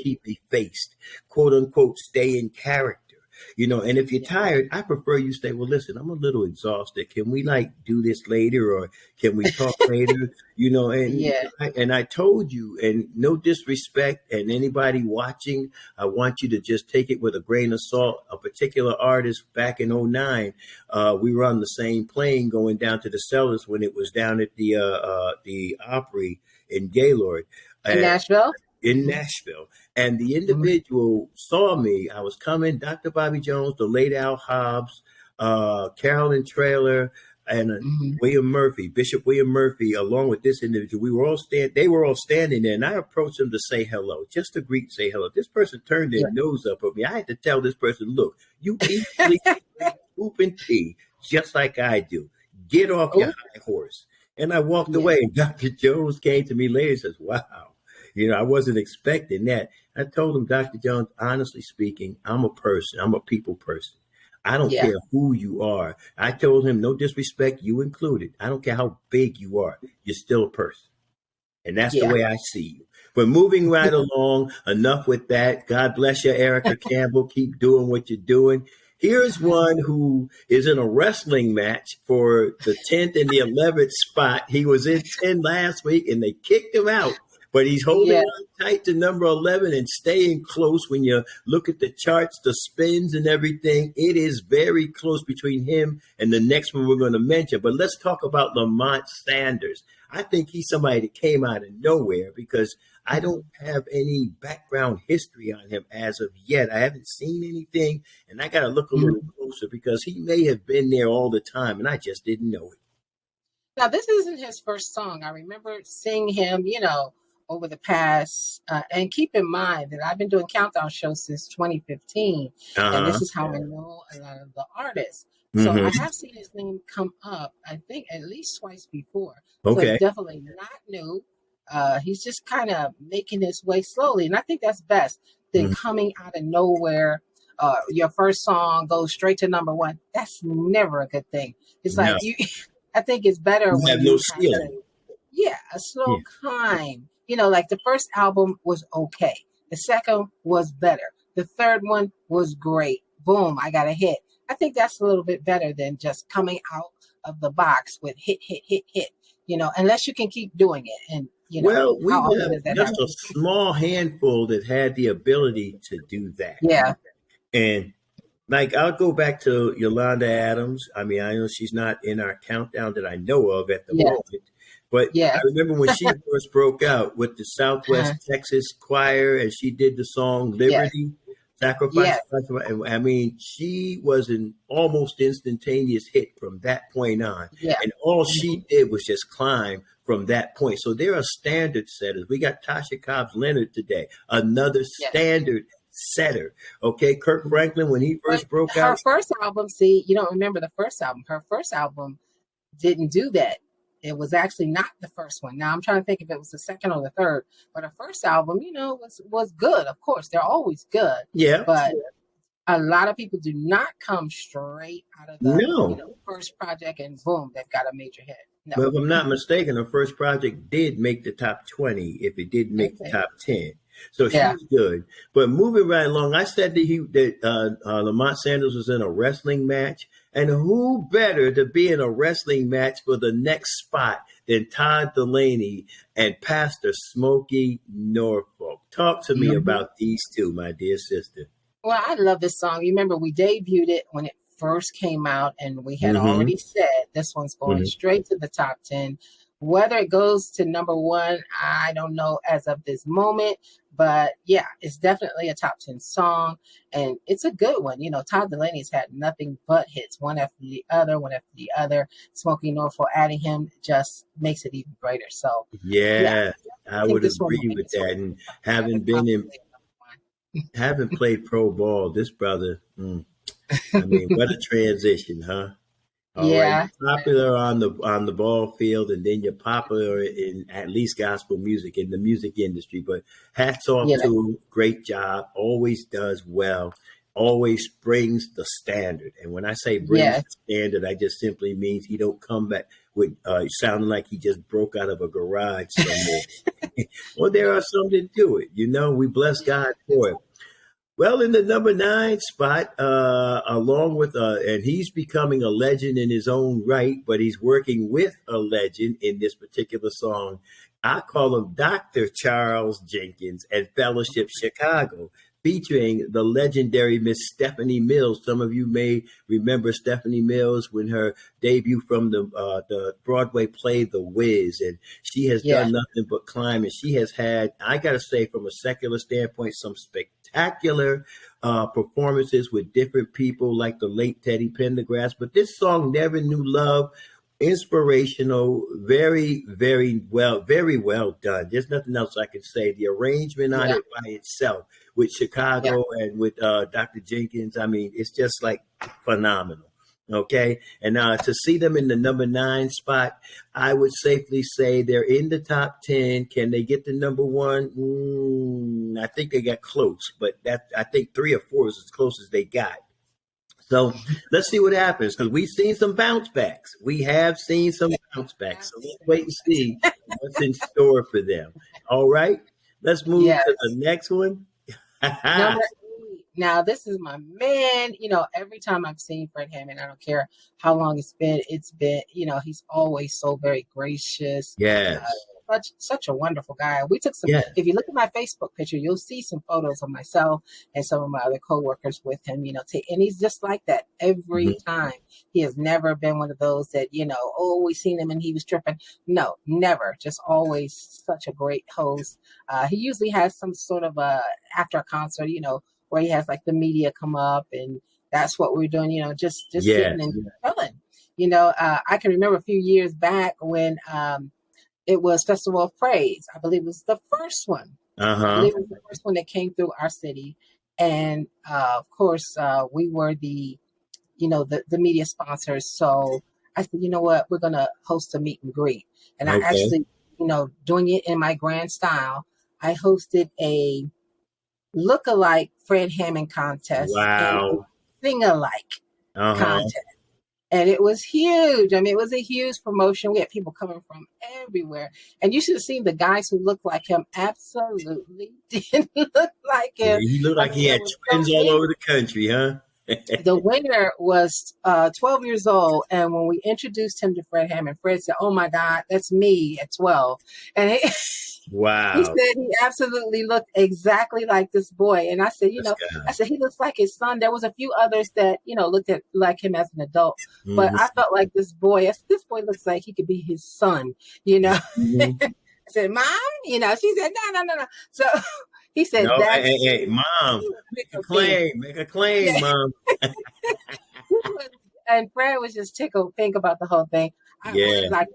keep me faced, quote unquote, stay in character. And if you're tired, I prefer you say, well, listen, I'm a little exhausted. Can we do this later, or can we talk later? Yeah. And I told you, and no disrespect, and anybody watching, I want you to just take it with a grain of salt. A particular artist back in '09, we were on the same plane going down to the Cellars when it was down at the Opry in Gaylord. In Nashville? In Nashville. And the Mm-hmm. individual saw me. I was coming, Dr. Bobby Jones, the late Al Hobbs, Carolyn Traylor, and Bishop William Murphy, along with this individual. They were all standing there, and I approached them to say hello, just to say hello. This person turned their nose up at me. I had to tell this person, look, you eat, sleep, poop, and tea, just like I do. Get off your high horse. And I walked away, and Dr. Jones came to me later and says, wow. I wasn't expecting that. I told him, Dr. Jones, honestly speaking, I'm a person. I'm a people person. I don't care who you are. I told him, no disrespect, you included. I don't care how big you are. You're still a person. And that's the way I see you. But moving right along, enough with that. God bless you, Erica Campbell. Keep doing what you're doing. Here's one who is in a wrestling match for the 10th and the 11th spot. He was in 10 last week, and they kicked him out. But he's holding on tight to number 11 and staying close. When you look at the charts, the spins and everything, it is very close between him and the next one we're going to mention. But let's talk about Lamont Sanders. I think he's somebody that came out of nowhere because I don't have any background history on him as of yet. I haven't seen anything, and I got to look a little closer because he may have been there all the time, and I just didn't know it. Now, this isn't his first song. I remember seeing him, over the past, and keep in mind that I've been doing countdown shows since 2015, and this is how I know a lot of the artists. So I have seen his name come up, I think, at least twice before. So it's definitely not new. He's just kind of making his way slowly, and I think that's best than coming out of nowhere. Your first song goes straight to number one. That's never a good thing. It's like I think it's better when you have a slow climb. Like the first album was okay. The second was better. The third one was great. Boom, I got a hit. I think that's a little bit better than just coming out of the box with hit, unless you can keep doing it. And, well, we have just a small handful that had the ability to do that. Yeah. And I'll go back to Yolanda Adams. I mean, I know she's not in our countdown that I know of at the moment. But I remember when she first broke out with the Southwest Texas Choir, and she did the song Liberty, Sacrifice. I mean, she was an almost instantaneous hit from that point on. Yeah. And all she did was just climb from that point. So there are standard setters. We got Tasha Cobbs Leonard today, another standard setter. Okay, Kirk Franklin, when he first broke out. Her first album, see, you don't remember the first album. Her first album didn't do that. It was actually not the first one. Now I'm trying to think if it was the second or the third. But her first album, was good. Of course, they're always good. Yeah. But a lot of people do not come straight out of the first project and boom, they've got a major hit. No. Well, if I'm not mistaken, her first project did make the top 20 if it didn't make the top 10. So she's good. But moving right along, I said that Lamont Sanders was in a wrestling match. And who better to be in a wrestling match for the next spot than Todd Delaney and Pastor Smokey Norfolk? Talk to me about these two, my dear sister. Well, I love this song. You remember we debuted it when it first came out, and we had already said this one's going straight to the top 10. Whether it goes to number one, I don't know as of this moment. But yeah, it's definitely a top 10 song, and it's a good one. Todd Delaney's had nothing but hits, one after the other. Smokey Norfolk adding him just makes it even greater. So I would agree with that. And having played pro ball, this brother, I mean, what a transition, huh? Right. Popular on the ball field, and then you're popular in at least gospel music in the music industry. But hats off to him. Great job. Always does well. Always brings the standard. And when I say brings the standard, I just simply means he don't come back with sounding like he just broke out of a garage somewhere. Well, there are some that do it. We bless God for it. Well, in the number 9 spot, along with, and he's becoming a legend in his own right, but he's working with a legend in this particular song. I call him Dr. Charles Jenkins and Fellowship Chicago, featuring the legendary Miss Stephanie Mills. Some of you may remember Stephanie Mills when her debut from the Broadway play The Wiz, and she has done nothing but climb. And she has had, I got to say, from a secular standpoint, some spectacular performances with different people like the late Teddy Pendergrass. But this song, Never Knew Love, inspirational, very, very well done. There's nothing else I can say. The arrangement on it by itself with Chicago and with Dr. Jenkins, I mean, it's just like phenomenal. Okay. And to see them in the number 9 spot, I would safely say they're in the top 10. Can they get the number 1? I think they got close, but I think 3 or 4 is as close as they got. So let's see what happens, because we've seen some bounce backs. We have seen some bounce backs. So let's wait and see what's in store for them. All right. Let's move to the next one. Number 8. Now, this is my man. Every time I've seen Fred Hammond, I don't care how long it's been, he's always so very gracious. Yes. Such a wonderful guy. We took some, if you look at my Facebook picture, you'll see some photos of myself and some of my other coworkers with him, and he's just like that every time. He has never been one of those that, we seen him and he was tripping. No, never. Just always such a great host. He usually has some sort of after a concert, where he has like the media come up, and that's what we're doing, just sitting and chilling. I can remember a few years back when, it was Festival of Praise. I believe it was the first one. I believe it was the first one that came through our city. And of course, we were the media sponsors. So I said, you know what, we're going to host a meet and greet. And I actually, doing it in my grand style, I hosted a look-alike Fred Hammond contest and a sing-alike contest. And it was huge. I mean, it was a huge promotion. We had people coming from everywhere. And you should have seen the guys who looked like him absolutely didn't look like him. He looked like he had twins all over the country, huh? The winner was 12 years old. And when we introduced him to Fred Hammond, Fred said, "Oh, my God, that's me at 12. And he said he absolutely looked exactly like this boy. And I said, he looks like his son. There was a few others that, looked like him as an adult. But I felt like this boy looks like he could be his son, I said, "Mom," she said, no. So he said, no, "Dad, hey, Mom, make a claim, Mom." And Fred was just tickled pink about the whole thing. I like